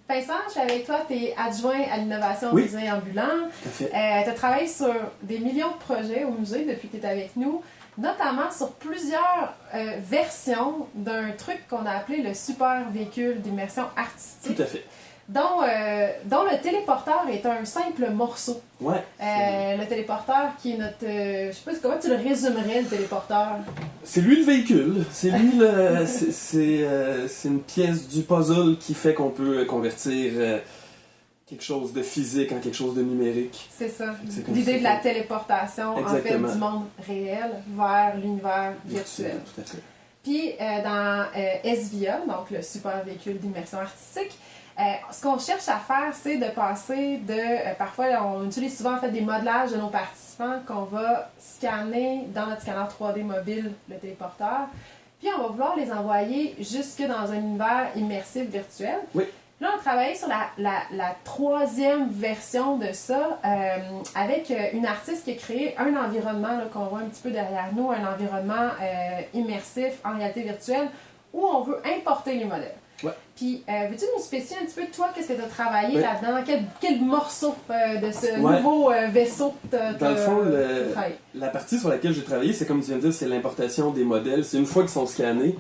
Vincent, je suis avec toi, tu es adjoint à l'innovation au musée ambulant. Tu as travaillé sur des millions de projets au musée depuis que tu es avec nous, notamment sur plusieurs versions d'un truc qu'on a appelé le super véhicule d'immersion artistique. Tout à fait. Dont le téléporteur est un simple morceau. Ouais. Le téléporteur qui est notre... je sais pas comment tu le résumerais, le téléporteur. C'est lui le véhicule. C'est lui c'est une pièce du puzzle qui fait qu'on peut convertir quelque chose de physique en quelque chose de numérique. C'est ça. L'idée de la téléportation, exactement, en fait, du monde réel vers l'univers virtuel. Tout à fait. Puis, dans SVIA, donc le super véhicule d'immersion artistique, ce qu'on cherche à faire, c'est de passer de... parfois, on utilise souvent en fait, des modelages de nos participants qu'on va scanner dans notre scanner 3D mobile, le téléporteur. Puis, on va vouloir les envoyer jusque dans un univers immersif virtuel. Oui. Là, on a travaillé sur la troisième version de ça avec une artiste qui a créé un environnement là, qu'on voit un petit peu derrière nous, un environnement immersif en réalité virtuelle où on veut importer les modèles. Ouais. Puis, veux-tu nous spécifier un petit peu, toi, qu'est-ce que tu as travaillé là-dedans? Quel morceau de ce nouveau vaisseau t'as Dans le fond, la partie sur laquelle j'ai travaillé, c'est comme tu viens de dire, c'est l'importation des modèles. C'est une fois qu'ils sont scannés,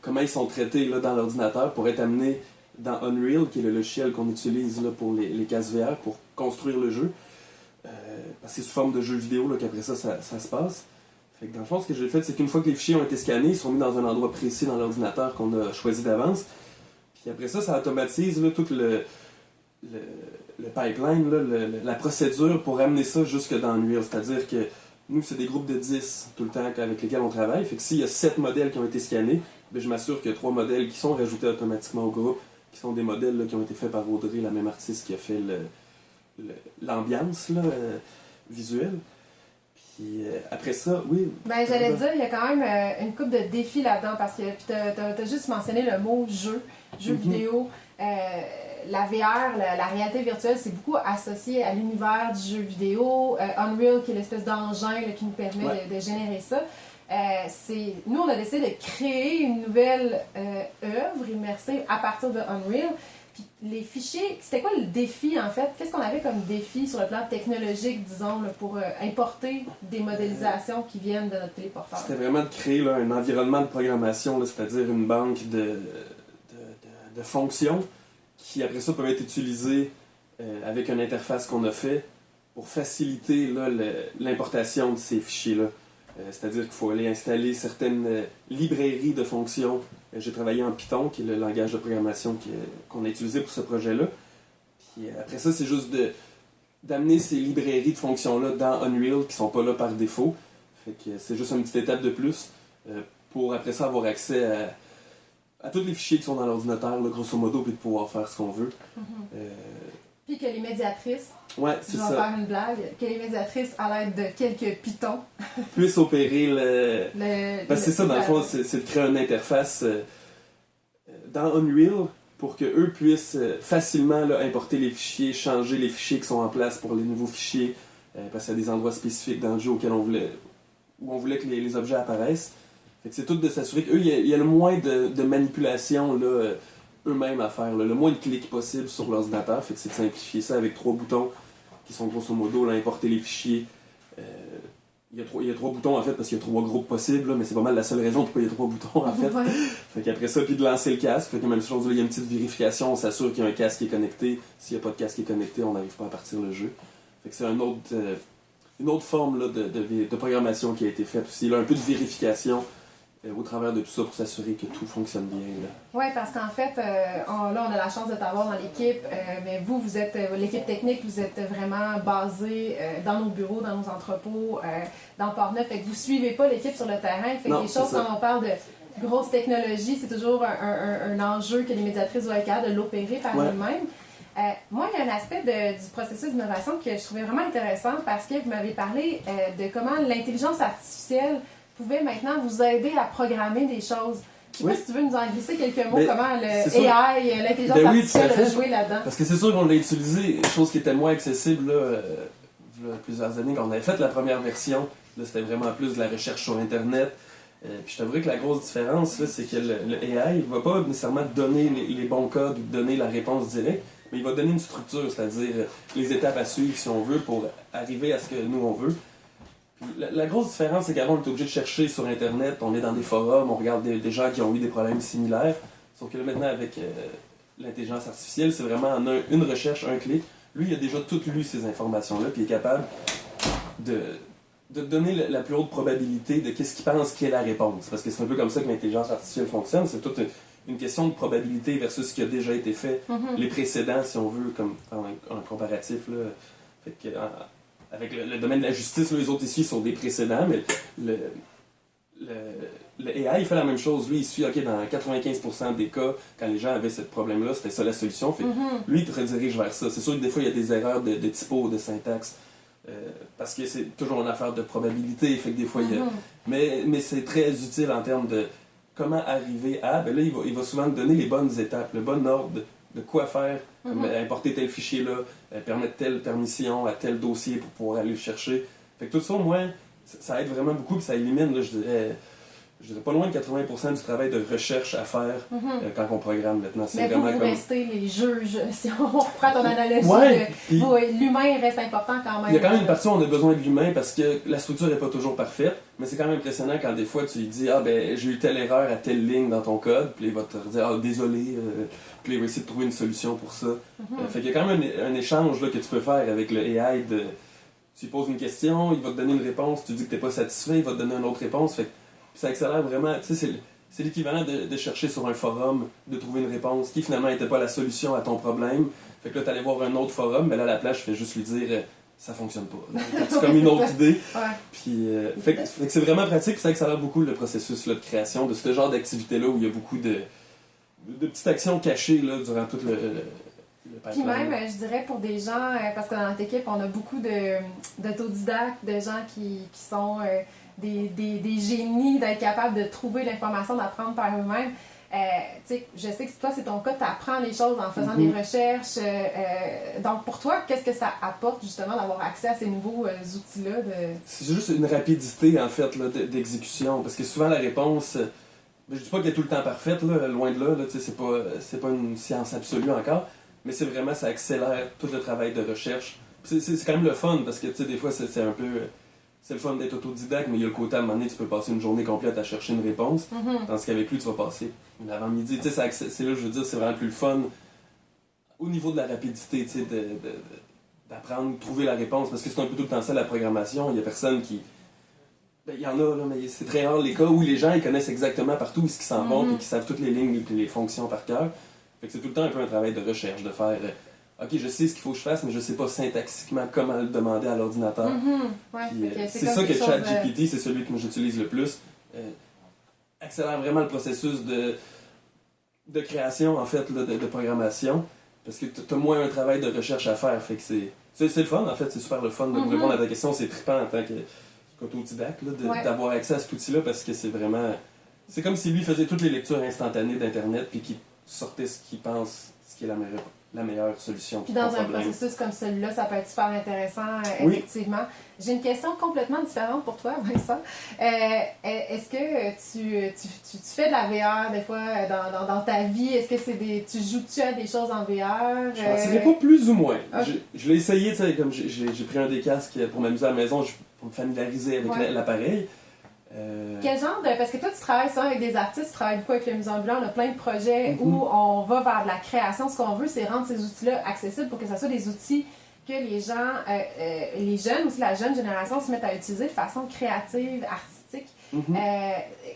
comment ils sont traités là, dans l'ordinateur pour être amenés dans Unreal, qui est le logiciel qu'on utilise là, pour les casques VR, pour construire le jeu. Parce que c'est sous forme de jeu vidéo qu'après ça se passe. Fait que dans le fond, ce que j'ai fait, c'est qu'une fois que les fichiers ont été scannés, ils sont mis dans un endroit précis dans l'ordinateur qu'on a choisi d'avance. Puis après ça automatise là, tout le pipeline, là, la procédure pour amener ça jusque dans Unreal. C'est-à-dire que nous, c'est des groupes de 10 tout le temps avec lesquels on travaille. Fait que s'il y a 7 modèles qui ont été scannés, bien, je m'assure qu'il y a 3 modèles qui sont rajoutés automatiquement au groupe, qui sont des modèles là, qui ont été faits par Audrey, la même artiste qui a fait l'ambiance visuelle. Puis après ça, oui. Ben, j'allais te dire, il y a quand même une couple de défis là-dedans parce que tu as juste mentionné le mot jeu vidéo. La VR, la réalité virtuelle, c'est beaucoup associé à l'univers du jeu vidéo. Unreal, qui est l'espèce d'engin qui nous permet de générer ça. Nous, on a décidé de créer une nouvelle œuvre immersive à partir de Unreal. Puis les fichiers, c'était quoi le défi en fait? Qu'est-ce qu'on avait comme défi sur le plan technologique, disons, là, pour importer des modélisations qui viennent de notre téléporteur? C'était vraiment de créer là, un environnement de programmation, c'est-à-dire une banque de fonctions qui après ça peuvent être utilisées avec une interface qu'on a fait pour faciliter là, l'importation de ces fichiers-là. C'est-à-dire qu'il faut aller installer certaines librairies de fonctions. J'ai travaillé en Python, qui est le langage de programmation qu'on a utilisé pour ce projet-là. Puis après ça, c'est juste d'amener ces librairies de fonctions-là dans Unreal, qui ne sont pas là par défaut. Fait que c'est juste une petite étape de plus pour après ça avoir accès à tous les fichiers qui sont dans l'ordinateur, là, grosso modo, puis de pouvoir faire ce qu'on veut. Puis que les médiatrices, c'est ça. Je vais faire une blague, que les médiatrices, à l'aide de quelques pitons, puissent opérer parce que c'est ça, dans le fond, c'est de créer une interface dans Unreal pour qu'eux puissent facilement là, importer les fichiers, changer les fichiers qui sont en place pour les nouveaux fichiers, parce qu'il y a des endroits spécifiques dans le jeu où on voulait que les objets apparaissent. Fait que c'est tout de s'assurer qu'eux, il y a le moins de manipulation là, eux-mêmes à faire, là, le moins de clics possible sur l'ordinateur. Fait que c'est de simplifier ça avec 3 boutons qui sont grosso modo là, importer les fichiers. Il y a 3 boutons en fait parce qu'il y a 3 groupes possibles, là, mais c'est pas mal la seule raison pourquoi il y a 3 boutons en fait. Fait qu'après ça, puis de lancer le casque. Fait que même chose, là, il y a une petite vérification, on s'assure qu'il y a un casque qui est connecté. S'il n'y a pas de casque qui est connecté, on n'arrive pas à partir le jeu. Fait que c'est une autre forme là, de programmation qui a été faite aussi. Là, un peu de vérification au travers de tout ça pour s'assurer que tout fonctionne bien. Oui, parce qu'en fait, on a la chance de t'avoir dans l'équipe, mais vous êtes l'équipe technique, vous êtes vraiment basé dans nos bureaux, dans nos entrepôts, dans Port-Neuf. Fait que vous ne suivez pas l'équipe sur le terrain. Fait que les choses, quand on parle de grosses technologies, c'est toujours un enjeu que les médiatrices doivent être capables de l'opérer par elles-mêmes. Moi, il y a un aspect du processus d'innovation que je trouvais vraiment intéressant parce que vous m'avez parlé de comment l'intelligence artificielle pouvait maintenant vous aider à programmer des choses. Je ne sais pas si tu veux nous en glisser quelques mots, comment l'AI, l'intelligence artificielle a joué là-dedans. Parce que c'est sûr qu'on l'a utilisé, chose qui était moins accessible là, il y a plusieurs années quand on avait fait la première version. Là, c'était vraiment plus de la recherche sur Internet. Puis je t'avouerais que la grosse différence, là, c'est que le AI ne va pas nécessairement donner les bons codes ou donner la réponse directe, mais il va donner une structure, c'est-à-dire les étapes à suivre, si on veut, pour arriver à ce que nous, on veut. Puis la grosse différence, c'est qu'avant, on était obligé de chercher sur Internet, on est dans des forums, on regarde des gens qui ont eu des problèmes similaires. Sauf que là, maintenant, avec l'intelligence artificielle, c'est vraiment en une recherche, un clic. Lui, il a déjà tout lu ces informations-là, puis il est capable de donner la plus haute probabilité de qu'est-ce qu'il pense qu'est la réponse. Parce que c'est un peu comme ça que l'intelligence artificielle fonctionne. C'est toute une question de probabilité versus ce qui a déjà été fait, les précédents, si on veut, comme un comparatif. Là. Fait que, avec le domaine de la justice, là, les autres ici sont des précédents, mais le AI, il fait la même chose. Lui, il suit, OK, dans 95% des cas, quand les gens avaient ce problème-là, c'était ça la solution. Fait que lui, il te redirige vers ça. C'est sûr que des fois, il y a des erreurs de typo, de syntaxe, parce que c'est toujours une affaire de probabilité. Fait que des fois, il y a... Mais c'est très utile en termes de comment arriver à... Ben là, il va souvent te donner les bonnes étapes, le bon ordre de quoi faire, comme importer tel fichier-là, permettre telle permission à tel dossier pour pouvoir aller le chercher. Fait que tout ça, au moins, ça aide vraiment beaucoup, puis ça élimine, là, je dirais pas loin de 80% du travail de recherche à faire quand on programme maintenant. C'est mais vous restez les juges, si on reprend ton analogie. L'humain reste important quand même. Il y a quand même une partie où on a besoin de l'humain parce que la structure n'est pas toujours parfaite, mais c'est quand même impressionnant quand des fois tu lui dis « Ah ben j'ai eu telle erreur à telle ligne dans ton code », puis il va te dire « Ah désolé », puis il va essayer de trouver une solution pour ça. Fait qu'il y a quand même un échange là, que tu peux faire avec le AI. Tu lui poses une question, il va te donner une réponse, tu dis que tu n'es pas satisfait, il va te donner une autre réponse. Fait ça accélère vraiment, tu sais, c'est l'équivalent de chercher sur un forum, de trouver une réponse qui finalement n'était pas la solution à ton problème. Fait que là, tu allais voir un autre forum, mais là, à la place, je fais juste lui dire ça fonctionne pas. C'est comme une autre idée. Puis, fait que c'est vraiment pratique, puis ça accélère beaucoup le processus là, de création de ce genre d'activité-là où il y a beaucoup de petites actions cachées là, durant tout le puis même, je dirais pour des gens, parce que dans notre équipe, on a beaucoup d'autodidactes, de gens qui sont des génies, d'être capables de trouver l'information, d'apprendre par eux-mêmes. Je sais que toi, c'est ton cas, tu apprends les choses en faisant des recherches. Donc, pour toi, qu'est-ce que ça apporte justement d'avoir accès à ces nouveaux outils-là? C'est juste une rapidité, en fait, là, d'exécution. Parce que souvent, la réponse... je dis pas qu'elle est tout le temps parfaite, là, loin de là, c'est pas une science absolue encore. Mais c'est vraiment, ça accélère tout le travail de recherche. C'est quand même le fun, parce que des fois, c'est un peu... C'est le fun d'être autodidacte, mais il y a le côté à un moment donné, tu peux passer une journée complète à chercher une réponse. Tandis qu'avec lui, tu vas passer une avant-midi. C'est là, je veux dire, c'est vraiment plus le fun au niveau de la rapidité, d'apprendre, de trouver la réponse. Parce que c'est un peu tout le temps ça, la programmation. Il y a personne qui... Ben, il y en a, là, mais c'est très rare les cas où les gens ils connaissent exactement partout où ils s'en vont et qu'ils savent toutes les lignes et les fonctions par cœur. Fait que c'est tout le temps un peu un travail de recherche, de faire OK, je sais ce qu'il faut que je fasse, mais je sais pas syntaxiquement comment le demander à l'ordinateur. C'est ça que ChatGPT, c'est celui que j'utilise le plus. Accélère vraiment le processus de création, en fait, là, de programmation, parce que tu as moins un travail de recherche à faire. Fait que c'est le fun, en fait, c'est super le fun de répondre à ta question. C'est trippant en tant qu'autodidacte d'avoir accès à cet outil-là, parce que c'est vraiment... C'est comme si lui faisait toutes les lectures instantanées d'Internet, puis qu'il sortait ce qu'il pense, ce qui est la meilleure solution. Puis dans un processus comme celui-là, ça peut être super intéressant, effectivement. J'ai une question complètement différente pour toi, Vincent. Est-ce que tu fais de la VR des fois dans ta vie? Est-ce que tu joues-tu à des choses en VR? Je ne dirais pas plus ou moins. Okay. Je l'ai essayé, comme j'ai pris un des casques pour m'amuser à la maison, pour me familiariser avec l'appareil. Quel genre de... Parce que toi, tu travailles souvent avec des artistes, tu travailles beaucoup avec le Musée ambulant, on a plein de projets où on va vers de la création. Ce qu'on veut, c'est rendre ces outils-là accessibles pour que ce soit des outils que les gens, les jeunes, aussi la jeune génération, se mettent à utiliser de façon créative, artistique.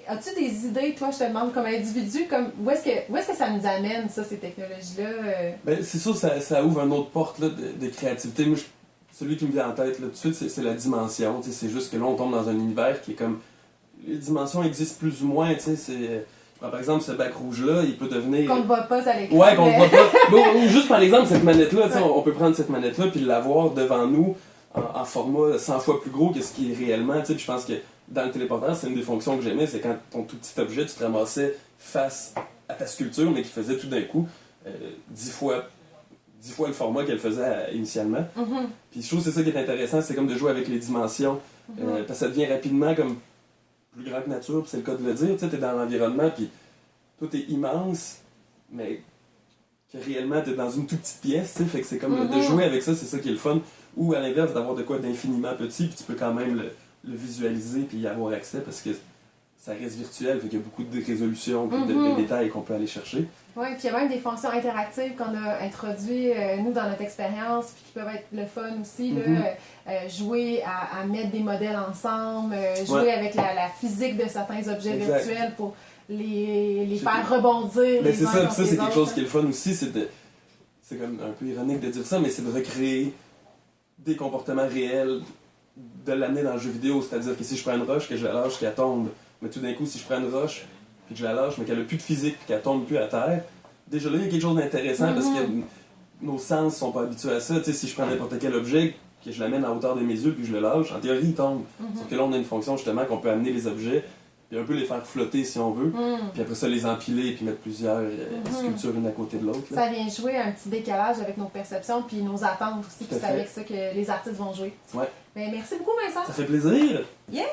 As-tu des idées, toi, je te demande, comme individu, où est-ce que ça nous amène, ça, ces technologies-là? Ben, c'est sûr, ça ouvre une autre porte là, de créativité. Moi, celui qui me vient en tête là, tout de suite, c'est la dimension. C'est juste que là, on tombe dans un univers qui est comme... Les dimensions existent plus ou moins, tu sais, par exemple, ce bac rouge-là, il peut devenir... Qu'on ne voit pas à l'écran. Ouais, qu'on ne voit pas. Ou juste, par exemple, cette manette-là, on peut prendre cette manette-là puis l'avoir devant nous en format 100 fois plus gros que ce qui est réellement, tu sais, puis je pense que dans le téléporteur, c'est une des fonctions que j'aimais, c'est quand ton tout petit objet, tu te ramassais face à ta sculpture, mais qui faisait tout d'un coup 10 fois le format qu'elle faisait initialement. Puis je trouve que c'est ça qui est intéressant, c'est comme de jouer avec les dimensions, parce que ça devient rapidement comme plus grand que nature, puis c'est le cas de le dire. Tu sais, t'es dans l'environnement, puis tout est immense, mais que réellement t'es dans une toute petite pièce, tu sais, fait que c'est comme de jouer avec ça, c'est ça qui est le fun. Ou à l'inverse, d'avoir de quoi d'infiniment petit, puis tu peux quand même le visualiser, puis y avoir accès, parce que ça reste virtuel, fait qu'il y a beaucoup de résolution, puis de détails qu'on peut aller chercher. Oui, puis il y a même des fonctions interactives qu'on a introduites, nous, dans notre expérience, puis qui peuvent être le fun aussi, là, jouer à mettre des modèles ensemble, jouer avec la physique de certains objets virtuels pour les faire rebondir. Mais c'est ça, c'est quelque chose qui est le fun aussi, c'est comme un peu ironique de dire ça, mais c'est de recréer des comportements réels, de l'amener dans le jeu vidéo, c'est-à-dire que si je prends une roche, que je la lâche, qu'elle tombe, mais tout d'un coup, si je prends une roche, puis que je la lâche, mais qu'elle n'a plus de physique, puis qu'elle tombe plus à terre, déjà là, il y a quelque chose d'intéressant, parce que nos sens sont pas habitués à ça. Tu sais, si je prends n'importe quel objet, que je l'amène à hauteur de mes yeux, puis je le lâche, en théorie, il tombe. Sauf que là, on a une fonction, justement, qu'on peut amener les objets, puis un peu les faire flotter, si on veut, puis après ça, les empiler, puis mettre plusieurs sculptures une à côté de l'autre. Ça vient jouer un petit décalage avec nos perceptions, puis nos attentes aussi, puis c'est avec ça que les artistes vont jouer. Ouais. Ben, merci beaucoup, Vincent. Ça fait plaisir! Yeah!